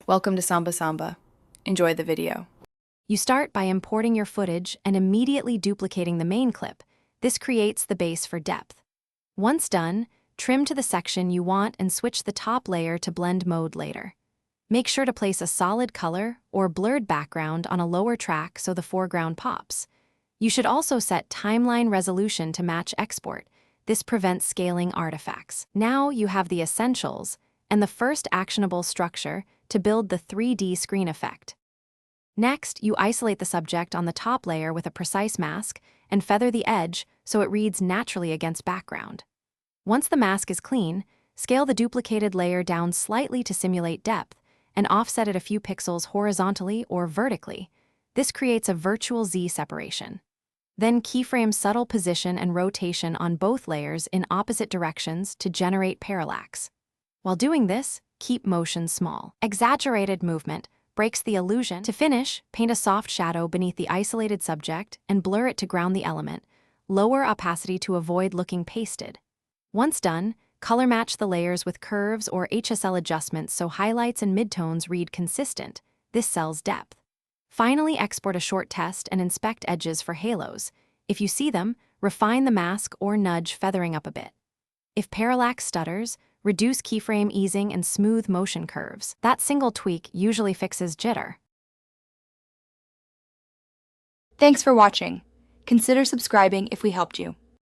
Welcome to Samba Samba. Enjoy the video. You start by importing your footage and immediately duplicating the main clip. This creates the base for depth. Once done, trim to the section you want and switch the top layer to blend mode later. Make sure to place a solid color or blurred background on a lower track so the foreground pops. You should also set timeline resolution to match export. This prevents scaling artifacts. Now you have the essentials and the first actionable structure to build the 3D screen effect. Next, you isolate the subject on the top layer with a precise mask and feather the edge so it reads naturally against background. Once the mask is clean, scale the duplicated layer down slightly to simulate depth and offset it a few pixels horizontally or vertically. This creates a virtual Z separation. Then keyframe subtle position and rotation on both layers in opposite directions to generate parallax. While doing this, keep motion small. Exaggerated movement breaks the illusion. To finish, paint a soft shadow beneath the isolated subject and blur it to ground the element. Lower opacity to avoid looking pasted. Once done, color match the layers with curves or HSL adjustments so highlights and midtones read consistent. This sells depth. Finally, export a short test and inspect edges for halos. If you see them, refine the mask or nudge feathering up a bit. If parallax stutters, reduce keyframe easing and smooth motion curves. That single tweak usually fixes jitter. Thanks for watching. Consider subscribing if we helped you.